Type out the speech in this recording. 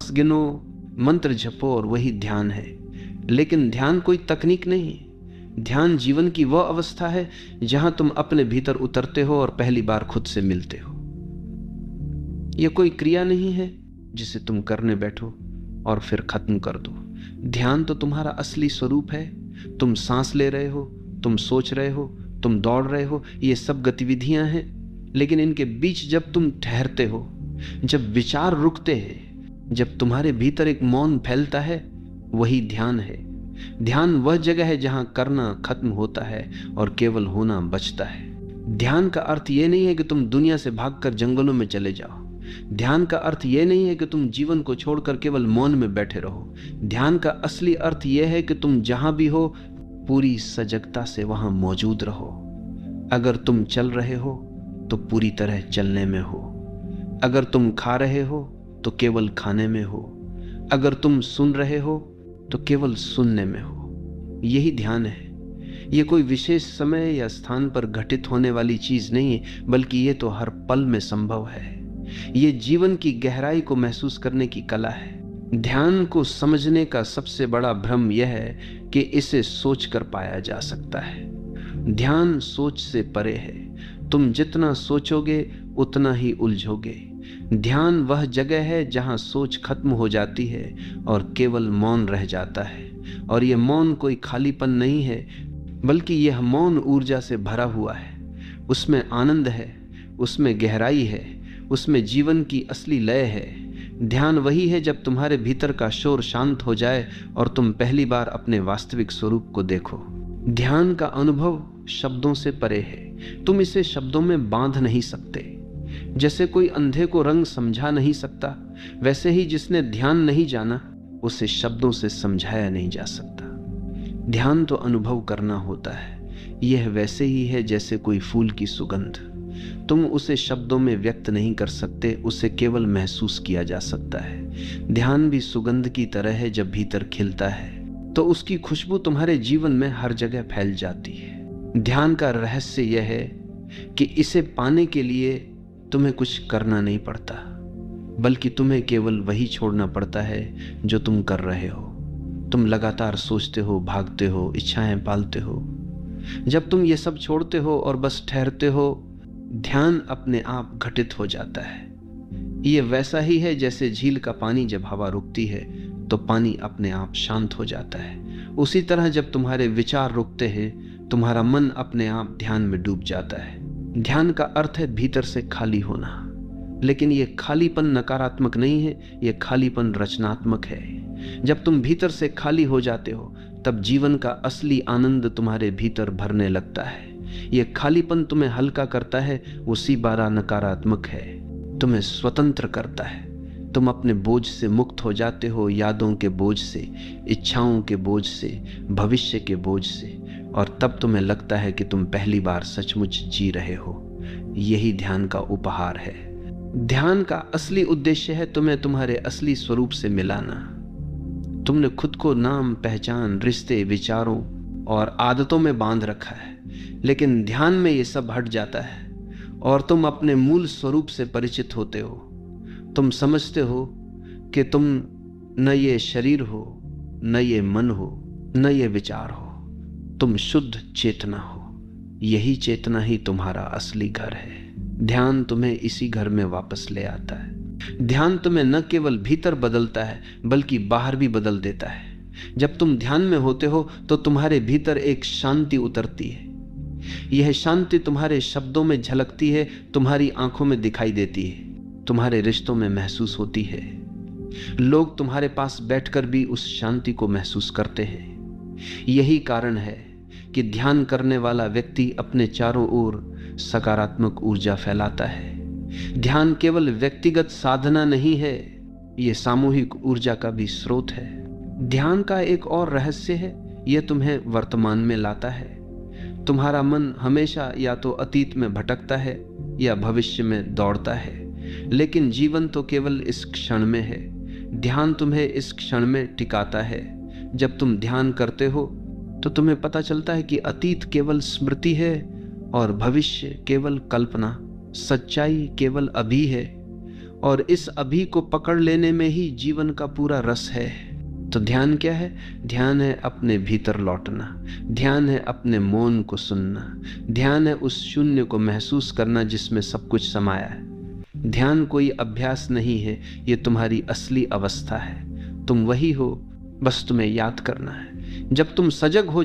श्वास गिनो, मंत्र जपो और वही ध्यान है। लेकिन ध्यान कोई तकनीक नहीं है। ध्यान जीवन की वह अवस्था है जहां तुम अपने भीतर उतरते हो और पहली बार खुद से मिलते हो। यह कोई क्रिया नहीं है जिसे तुम करने बैठो और फिर खत्म कर दो। ध्यान तो तुम्हारा असली स्वरूप है। तुम सांस ले रहे हो, तुम सोच रहे हो, तुम दौड़ रहे हो, ये सब गतिविधियां हैं। लेकिन इनके बीच जब तुम ठहरते हो, जब विचार रुकते हैं, जब तुम्हारे भीतर एक मौन फैलता है, वही ध्यान है। ध्यान वह जगह है जहां करना खत्म होता है और केवल होना बचता है। ध्यान का अर्थ यह नहीं है कि तुम दुनिया से भागकर जंगलों में चले जाओ। ध्यान का अर्थ यह नहीं है कि तुम जीवन को छोड़कर केवल मौन में बैठे रहो। ध्यान का असली अर्थ यह है कि तुम जहां भी हो, पूरी सजगता से वहां मौजूद रहो। अगर तुम चल रहे हो तो पूरी तरह चलने में हो। अगर तुम खा रहे हो तो केवल खाने में हो। अगर तुम सुन रहे हो तो केवल सुनने में हो। यही ध्यान है। यह कोई विशेष समय या स्थान पर घटित होने वाली चीज नहीं है, बल्कि यह तो हर पल में संभव है। यह जीवन की गहराई को महसूस करने की कला है। ध्यान को समझने का सबसे बड़ा भ्रम यह है कि इसे सोच कर पाया जा सकता है। ध्यान सोच से परे है। तुम जितना सोचोगे उतना ही उलझोगे। ध्यान वह जगह है जहां सोच खत्म हो जाती है और केवल मौन रह जाता है। और यह मौन कोई खालीपन नहीं है, बल्कि यह मौन ऊर्जा से भरा हुआ है। उसमें आनंद है, उसमें गहराई है, उसमें जीवन की असली लय है। ध्यान वही है जब तुम्हारे भीतर का शोर शांत हो जाए और तुम पहली बार अपने वास्तविक स्वरूप को देखो। ध्यान का अनुभव शब्दों से परे है। तुम इसे शब्दों में बांध नहीं सकते। जैसे कोई अंधे को रंग समझा नहीं सकता, वैसे ही जिसने ध्यान नहीं जाना उसे शब्दों से समझाया नहीं जा सकता। ध्यान तो अनुभव करना होता है। यह वैसे ही है जैसे कोई फूल की सुगंध। तुम उसे शब्दों में व्यक्त नहीं कर सकते, उसे केवल महसूस किया जा सकता है। ध्यान भी सुगंध की तरह है। जब भीतर खिलता है तो उसकी खुशबू तुम्हारे जीवन में हर जगह फैल जाती है। ध्यान का रहस्य यह है कि इसे पाने के लिए तुम्हें कुछ करना नहीं पड़ता, बल्कि तुम्हें केवल वही छोड़ना पड़ता है जो तुम कर रहे हो। तुम लगातार सोचते हो, भागते हो, इच्छाएं पालते हो। जब तुम ये सब छोड़ते हो और बस ठहरते हो, ध्यान अपने आप घटित हो जाता है। ये वैसा ही है जैसे झील का पानी जब हवा रुकती है तो पानी अपने आप शांत हो जाता है। उसी तरह जब तुम्हारे विचार रुकते हैं, तुम्हारा मन अपने आप ध्यान में डूब जाता है। ध्यान का अर्थ है भीतर से खाली होना। लेकिन यह खालीपन नकारात्मक नहीं है, यह खालीपन रचनात्मक है। जब तुम भीतर से खाली हो जाते हो, तब जीवन का असली आनंद तुम्हारे भीतर भरने लगता है। यह खालीपन तुम्हें हल्का करता है, वो सीबारा नकारात्मक है। तुम्हें स्वतंत्र करता है। तुम अपने बोझ से मुक्त हो जाते हो, यादों के बोझ से, इच्छाओं के बोझ से, भविष्य के बोझ से। और तब तुम्हें लगता है कि तुम पहली बार सचमुच जी रहे हो। यही ध्यान का उपहार है। ध्यान का असली उद्देश्य है तुम्हें तुम्हारे असली स्वरूप से मिलाना। तुमने खुद को नाम, पहचान, रिश्ते, विचारों और आदतों में बांध रखा है। लेकिन ध्यान में ये सब हट जाता है और तुम अपने मूल स्वरूप से परिचित होते हो। तुम समझते हो कि तुम न ये शरीर हो, न ये मन हो, न ये विचार हो। तुम शुद्ध चेतना हो। यही चेतना ही तुम्हारा असली घर है। ध्यान तुम्हें इसी घर में वापस ले आता है। ध्यान तुम्हें न केवल भीतर बदलता है, बल्कि बाहर भी बदल देता है। जब तुम ध्यान में होते हो तो तुम्हारे भीतर एक शांति उतरती है। यह शांति तुम्हारे शब्दों में झलकती है, तुम्हारी आंखों में दिखाई देती है, तुम्हारे रिश्तों में महसूस होती है। लोग तुम्हारे पास बैठकर भी उस शांति को महसूस करते हैं। यही कारण है कि ध्यान करने वाला व्यक्ति अपने चारों ओर सकारात्मक ऊर्जा फैलाता है। ध्यान केवल व्यक्तिगत साधना नहीं है, यह सामूहिक ऊर्जा का भी स्रोत है। ध्यान का एक और रहस्य है, यह तुम्हें वर्तमान में लाता है। तुम्हारा मन हमेशा या तो अतीत में भटकता है या भविष्य में दौड़ता है, लेकिन जीवन तो केवल इस क्षण में है। ध्यान तुम्हें इस क्षण में टिकाता है। जब तुम ध्यान करते हो तो तुम्हें पता चलता है कि अतीत केवल स्मृति है और भविष्य केवल कल्पना, सच्चाई केवल अभी है और इस अभी को पकड़ लेने में ही जीवन का पूरा रस है। तो ध्यान क्या है? ध्यान है अपने भीतर लौटना, ध्यान है अपने मौन को सुनना, ध्यान है उस शून्य को महसूस करना जिसमें सब कुछ समाया है। ध्यान कोई अभ्यास नहीं है, ये तुम्हारी असली अवस्था है। तुम वही हो, बस तुम्हें याद करना है। जब तुम सजग हो